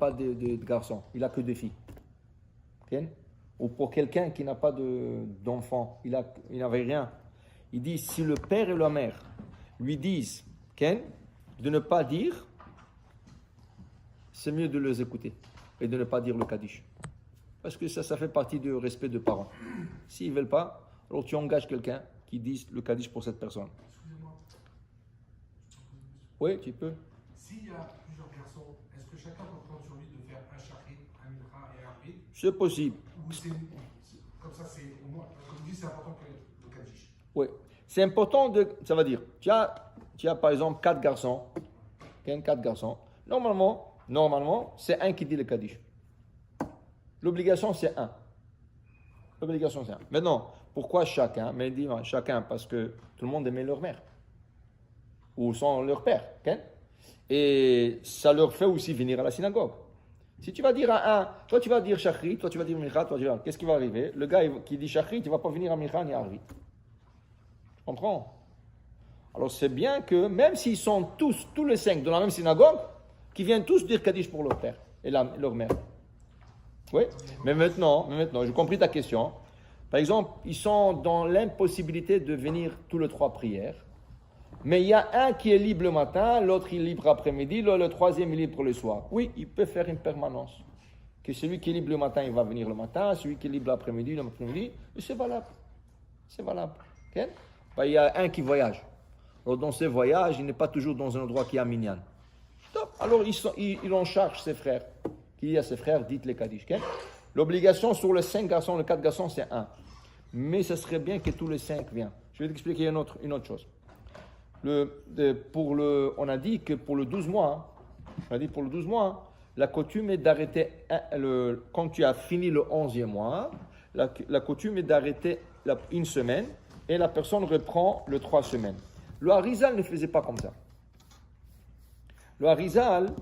pas de garçon, il n'a que deux filles. Okay? Ou pour quelqu'un qui n'a pas d'enfant, il n'avait rien. Il dit, si le père et la mère lui disent okay, de ne pas dire, c'est mieux de les écouter et de ne pas dire le Kaddish. Parce que ça fait partie du respect des parents. S'ils ne veulent pas, alors tu engages quelqu'un qui dise le Kaddish pour cette personne. Excusez-moi. Oui, tu peux. S'il y a plusieurs garçons, est-ce que chacun peut prendre sur lui de faire un shachrit, un mincha et un rit? C'est possible. Ou c'est comme ça, c'est au moins. Comme vous dites, c'est important que le kaddish. Oui. C'est important ça veut dire, tu as par exemple 4 garçons. Okay, 4 garçons. Normalement, c'est un qui dit le Kaddish. L'obligation, c'est un. L'obligation, c'est un. Maintenant, pourquoi chacun? Mais il dit chacun parce que tout le monde aimait leur mère. Ou sans leur père. Okay? Et ça leur fait aussi venir à la synagogue. Si tu vas dire à un, toi tu vas dire Shachrit, toi tu vas dire Mincha, toi tu vas dire, qu'est-ce qui va arriver? Le gars qui dit Shachrit, il ne va pas venir à Mincha ni à Arvit. Tu comprends? Alors c'est bien que même s'ils sont tous les 5 dans la même synagogue, qu'ils viennent tous dire Kaddish pour leur père et leur mère. Oui? Mais maintenant, j'ai compris ta question. Par exemple, ils sont dans l'impossibilité de venir tous les 3 prières. Mais il y a un qui est libre le matin, l'autre il est libre après-midi, le troisième il est libre le soir. Oui, il peut faire une permanence. Que celui qui est libre le matin, il va venir le matin, celui qui est libre l'après-midi, et c'est valable. C'est valable. Okay? Ben, il y a un qui voyage. Alors dans ce voyage, il n'est pas toujours dans un endroit qui est à Minyan. Alors il en charge ses frères. Qui dit à ses frères, dites les Kaddish. Okay? L'obligation sur les 5 garçons, les 4 garçons, c'est 1. Mais ce serait bien que tous les 5 viennent. Je vais t'expliquer une autre chose. On a dit que pour le 12 mois, la coutume est d'arrêter, quand tu as fini le 11e mois, la coutume est d'arrêter une semaine et la personne reprend le 3 semaines. Le Harizal ne faisait pas comme ça. Le Harizal,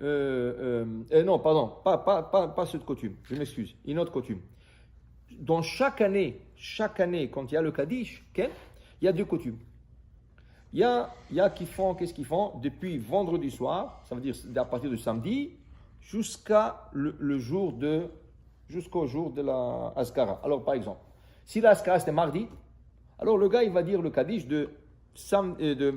non, pardon, pas cette coutume, je m'excuse, une autre coutume. Dans chaque année, quand il y a le Kaddish, il y a 2 coutumes. Il y a qui font, qu'est-ce qu'ils font? Depuis vendredi soir, ça veut dire à partir de samedi, jusqu'au jour de la Askara. Alors par exemple, si la Askara c'était mardi, alors le gars il va dire le Kaddish de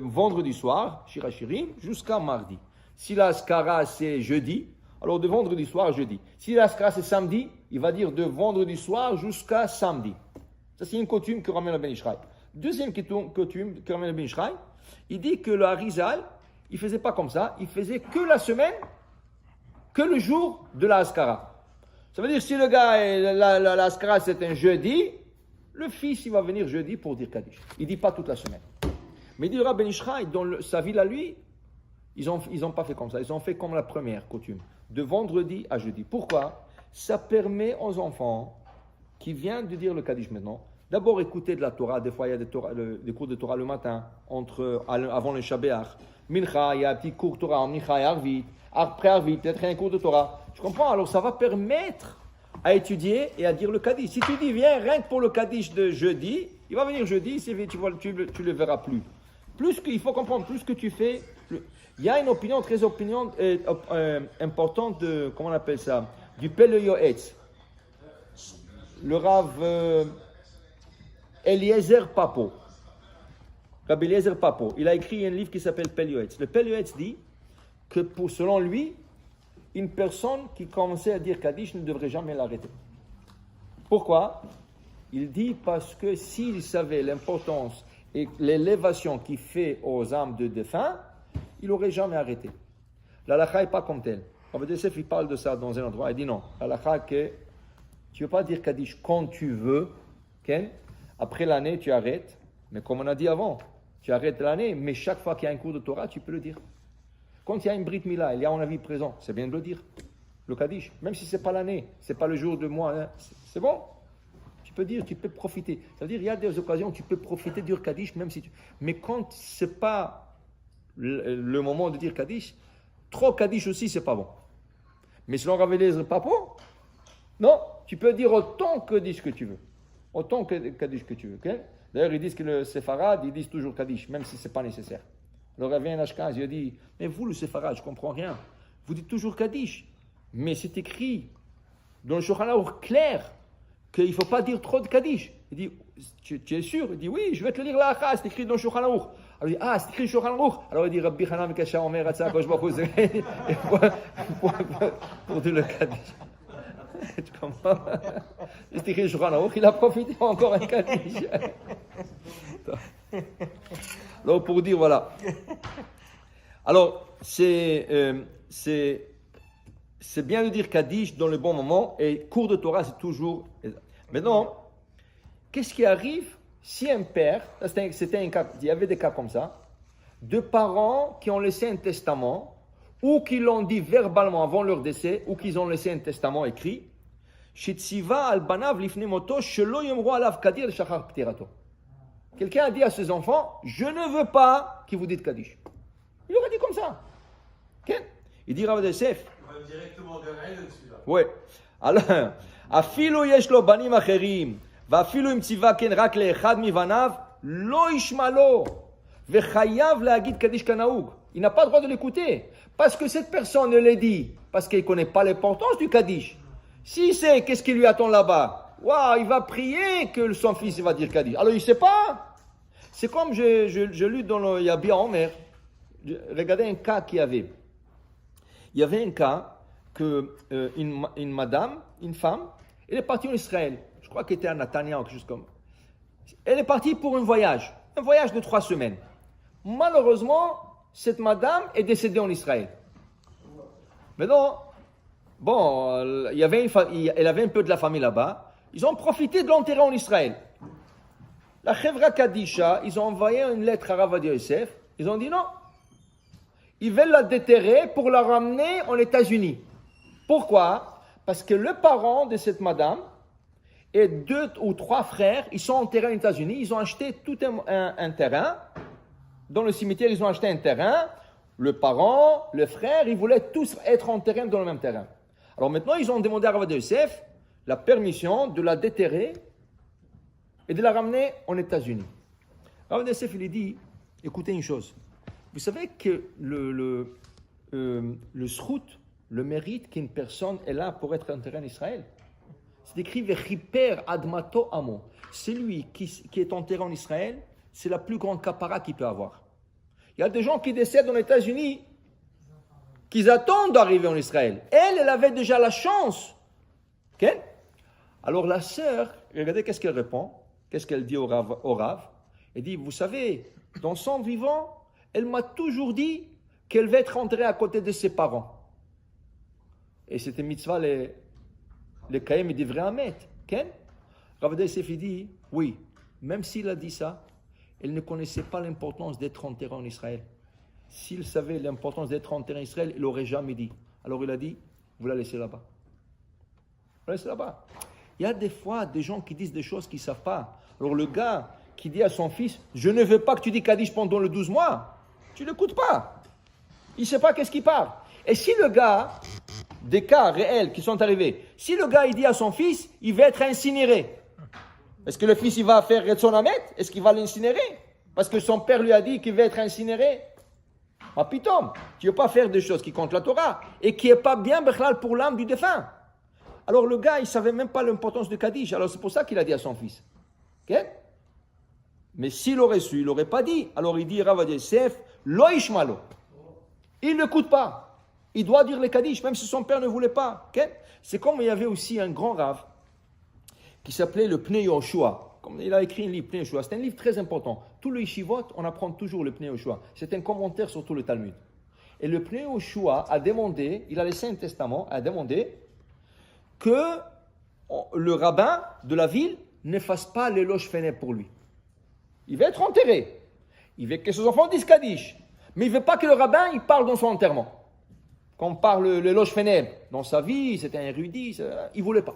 vendredi soir, Shirachirim, jusqu'à mardi. Si la Askara c'est jeudi, alors de vendredi soir à jeudi. Si la Askara c'est samedi, il va dire de vendredi soir jusqu'à samedi. Ça c'est une coutume que ramène le Ben Ishraï. Deuxième coutume que ramène le Ben Ishraï, il dit que le Harizal, il ne faisait pas comme ça, il faisait que la semaine, que le jour de la Askara. Ça veut dire si le gars, la Askara c'est un jeudi, le fils il va venir jeudi pour dire Kaddish. Il ne dit pas toute la semaine. Mais il dit Ben Ishraï, dans sa ville à lui, ils n'ont pas fait comme ça, ils ont fait comme la première coutume, de vendredi à jeudi. Pourquoi? Ça permet aux enfants qui viennent de dire le Kaddish maintenant, d'abord écouter de la Torah, des fois il y a des cours de Torah le matin, avant le Shabbat. Mincha, il y a un petit cours de Torah en Mincha et Arvit. Après Arvit, peut-être un cours de Torah. Tu comprends? Alors ça va permettre à étudier et à dire le Kaddish. Si tu dis viens rien que pour le Kaddish de jeudi, il va venir jeudi, tu le verras plus. Il faut comprendre, plus que tu fais, il y a une opinion très importante de, comment on appelle ça, du Pele Yoetz. Le Rav Eliezer Papo. Rabbi Eliezer Papo. Il a écrit un livre qui s'appelle Pele Yoetz. Le Pele Yoetz dit que selon lui, une personne qui commençait à dire Kaddish ne devrait jamais l'arrêter. Pourquoi? Il dit parce que s'il savait l'importance et l'élévation qu'il fait aux âmes de défunts, il n'aurait jamais arrêté. L'halakha n'est pas comme tel. Rabbi Yosef, il parle de ça dans un endroit. Il dit non. L'halakha, que tu ne veux pas dire Kaddish quand tu veux. Okay? Après l'année, tu arrêtes. Mais comme on a dit avant, tu arrêtes l'année, mais chaque fois qu'il y a un cours de Torah, tu peux le dire. Quand il y a une Brit Mila, il y a un avis présent, c'est bien de le dire. Le Kaddish, même si ce n'est pas l'année, ce n'est pas le jour de mois, hein, c'est bon. Tu peux dire, tu peux profiter. Ça veut dire, il y a des occasions où tu peux profiter de dire Kaddish, même si tu... Mais quand ce n'est pas le moment de dire Kaddish, trop Kaddish aussi, ce n'est pas bon. Mais selon Rav Eliezer Papo, non, tu peux dire autant Kaddish que tu veux. Autant Kaddish que tu veux. Okay? D'ailleurs, ils disent que le Séfarad, ils disent toujours Kaddish, même si ce n'est pas nécessaire. Le Rav Ashkenaz, il dit, mais vous, le Séfarad, je ne comprends rien. vous dites toujours Kaddish. Mais c'est écrit dans le Shulchan Aruch clair qu'il ne faut pas dire trop de Kaddish. Il dit, tu es sûr? Il dit, oui, je vais te lire la Acha, c'est écrit dans le Shulchan Aruch. Alors il dit, c'est écrit dans le Shulchan Aruch. Alors il dit, Rabbi Hanan Kasha Omer Atzah Kosh Baruch Hu. Pour dire le Kaddish. Tu comprends? C'est écrit dans le Shulchan Aruch, il a profité encore un Kaddish. Alors pour dire, voilà. Alors, c'est bien de dire Kaddish dans le bon moment, et cours de Torah, c'est toujours... Maintenant, qu'est-ce qui arrive si un père, c'était un cas, il y avait des cas comme ça, de parents qui ont laissé un testament, ou qui l'ont dit verbalement avant leur décès, ou qu'ils ont laissé un testament écrit, quelqu'un a dit à ses enfants, je ne veux pas qu'ils vous dites Kaddish. Il aurait dit comme ça. Okay? Il dit Rav Yosef. On va directement gagner celui-là. Oui. Alors, אפילו יש לו בנים אחרים, ואפילו אם ציווה כן רק לאחד מבניו, לא ישמע לו, וחייב להגיד קדיש כנהוג. Il n'a pas le droit de l'écouter, parce que cette personne le dit, parce qu'il ne connaît pas l'importance du Kaddish. S'il sait qu'est-ce qui lui attend là-bas, il va prier que son fils va dire Kaddish. Alors il ne sait pas. C'est comme je lu dans le Yabia Omer, regardez un cas qu'il y avait. Il y avait un cas que une madame, une femme, elle est partie en Israël. Je crois qu'elle était à Natania ou quelque chose comme ça. Elle est partie pour un voyage de 3 semaines. Malheureusement, cette madame est décédée en Israël. Maintenant, elle avait un peu de la famille là-bas. Ils ont profité de l'enterrer en Israël. La Chevra Kadisha, ils ont envoyé une lettre à Rav Yosef. Ils ont dit non. Ils veulent la déterrer pour la ramener aux États-Unis. Pourquoi? Parce que le parent de cette madame et 2 ou 3 frères, ils sont enterrés aux États-Unis. Ils ont acheté tout un terrain. Dans le cimetière, ils ont acheté un terrain. Le parent, le frère, ils voulaient tous être enterrés dans le même terrain. Alors maintenant, ils ont demandé à Rav Yosef la permission de la déterrer et de la ramener aux États-Unis. Rav Yosef, il dit, écoutez une chose. Vous savez que le srout, le mérite qu'une personne est là pour être enterrée en Israël, c'est écrit Vechiper admato amo. Celui qui est enterré en Israël, c'est la plus grande kapara qu'il peut avoir. Il y a des gens qui décèdent aux États-Unis, qui attendent d'arriver en Israël. Elle avait déjà la chance. Okay? Alors la sœur, regardez qu'est-ce qu'elle répond, qu'est-ce qu'elle dit au Rav. Elle dit, vous savez, dans son vivant, elle m'a toujours dit qu'elle va être enterrée à côté de ses parents. Et c'était mitzvah, les Kaim et devraient en mettre. Rav Yosef dit, oui, même s'il a dit ça, elle ne connaissait pas l'importance d'être enterré en Israël. S'il savait l'importance d'être enterré en Israël, il n'aurait jamais dit. Alors il a dit, vous la laissez là-bas. Vous la laissez là-bas. Il y a des fois des gens qui disent des choses qu'ils ne savent pas. Alors le gars qui dit à son fils, je ne veux pas que tu dis Kaddish pendant le 12 mois, tu ne l'écoutes pas. Il ne sait pas qu'est-ce qu'il parle. Et si le gars, des cas réels qui sont arrivés, si le gars il dit à son fils, il va être incinéré, est-ce que le fils il va faire Retzon Hamet? Est-ce qu'il va l'incinérer? Parce que son père lui a dit qu'il va être incinéré. Ah pitom, tu ne veux pas faire des choses qui comptent la Torah et qui n'est pas bien pour l'âme du défunt. Alors le gars, il ne savait même pas l'importance du Kaddish. Alors c'est pour ça qu'il a dit à son fils. Okay? Mais s'il aurait su, il n'aurait pas dit. Alors il dit Rav Yosef, lo ishmalo. Il ne l'écoute pas. Il doit dire le Kaddish, même si son père ne voulait pas. Okay? C'est comme il y avait aussi un grand Rav qui s'appelait le Pnei Yoshua. Comme il a écrit un livre, Pnei Yoshua. C'est un livre très important. Tout le Yeshivot, on apprend toujours le Pnei Yoshua. C'est un commentaire sur tout le Talmud. Et le Pnei Yoshua a demandé, il a laissé un testament, a demandé que le rabbin de la ville ne fasse pas l'éloge funèbre pour lui. Il va être enterré. Il veut que ses enfants disent Kaddish. Mais il ne veut pas que le rabbin il parle dans son enterrement. Quand on parle l'éloge funèbre dans sa vie, c'était un érudit, il ne voulait pas.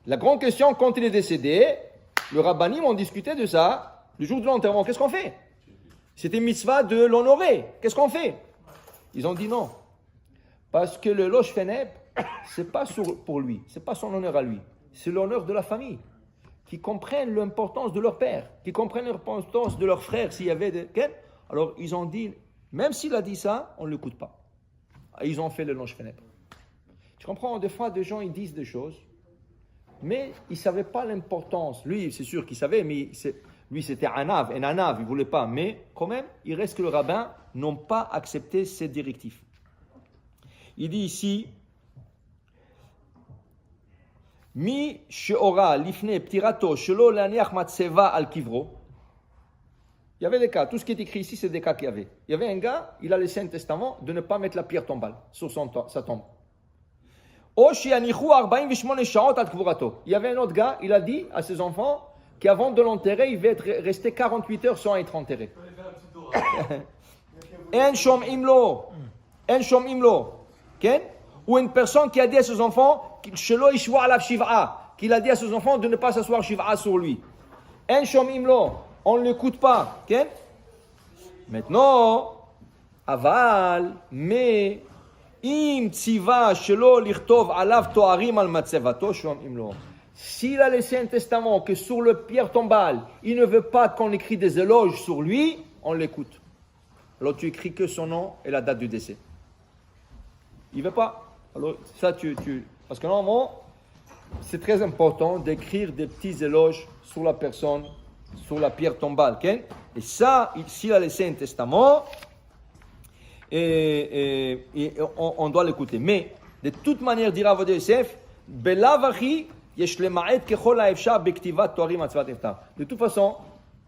La grande question, quand il est décédé, le rabbinim ont discuté de ça. Le jour de l'enterrement, qu'est-ce qu'on fait? C'était mitzvah de l'honorer. Qu'est-ce qu'on fait? Ils ont dit non. Parce que le loge funèbre, ce n'est pas pour lui. Ce n'est pas son honneur à lui. C'est l'honneur de la famille. Qui comprennent l'importance de leur père. Qui comprennent l'importance de leur frère s'il y avait des... Alors ils ont dit, même s'il a dit ça, on ne l'écoute pas. ils ont fait le longe funèbre. Tu comprends? Des fois, des gens, ils disent des choses, mais ils ne savaient pas l'importance. Lui, c'est sûr qu'il savait, mais lui, c'était un ave, il ne voulait pas. Mais quand même, il reste que le rabbin n'ont pas accepté ces directives. Il dit ici, Mi she'ora lifne ptirato shelo laniach matseva al kivro. Il y avait des cas, tout ce qui est écrit ici, c'est des cas qu'il y avait. Il y avait un gars, il a laissé un testament de ne pas mettre la pierre tombale sur sa tombe. Il y avait un autre gars, il a dit à ses enfants qu'avant de l'enterrer, il va rester 48 heures sans être enterré. En shom imlo. Ou une personne qui a dit à ses enfants qu'il a dit à ses enfants de ne pas s'asseoir shiv'a sur lui. En shom imlo. On ne l'écoute pas. Maintenant, aval, mais im tziva shelo lichtov alav toarim al matzevato shom imlo. S'il a laissé un testament que sur le pierre tombale, il ne veut pas qu'on écrit des éloges sur lui, on l'écoute. Alors tu écris que son nom et la date du décès. Il ne veut pas. Alors ça parce que normalement, c'est très important d'écrire des petits éloges sur la personne, sur la pierre tombale. Okay? Et ça, s'il a laissé un testament, on doit l'écouter. Mais, de toute manière, dira Avodah Yosef, de toute façon,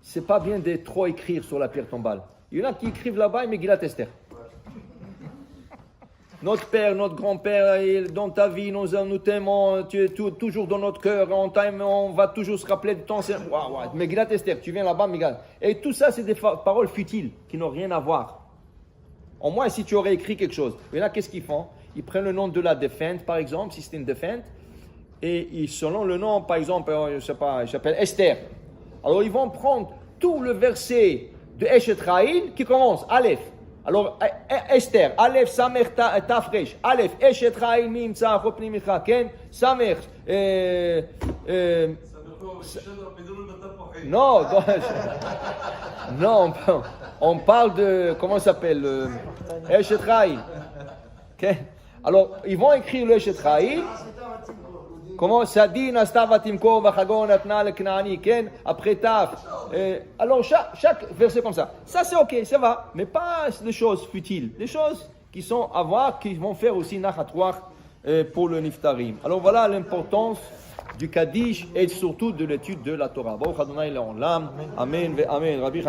c'est pas bien de trop écrire sur la pierre tombale. Il y en a qui écrivent là-bas, mais Megillat Esther. Notre père, notre grand-père, dans ta vie, nous t'aimons, tu es toujours dans notre cœur, on va toujours se rappeler de ton... Mais Megillat Esther, tu viens là-bas, Megillat. Et tout ça, c'est des paroles futiles, qui n'ont rien à voir. Au moins, si tu aurais écrit quelque chose. Et là, qu'est-ce qu'ils font? Ils prennent le nom de la défunte, par exemple, si c'est une défunte, et selon le nom, par exemple, je ne sais pas, il s'appelle Esther. Alors, ils vont prendre tout le verset de Eshet Raïl qui commence, Aleph. Alors, Esther, Aleph, Samer, Tafresh, Aleph, Eshet Raïl, Mim, Tzah, Chopni, Micha, Ken, Samer, non, non, on parle de, comment ça s'appelle, Eshet Raïl. Okay. Alors, ils vont écrire le Eshet Raïl. Comment ça dit Nastavatimko Vachagon Atna le Knaani Ken après Taf. Alors chaque verset comme ça. Ça c'est ok, ça va, mais pas des choses futiles, des choses qui sont à voir, qui vont faire aussi nachatouar pour le Niftarim. Alors voilà l'importance du Kaddish et surtout de l'étude de la Torah. Amen. Amen. Rabbi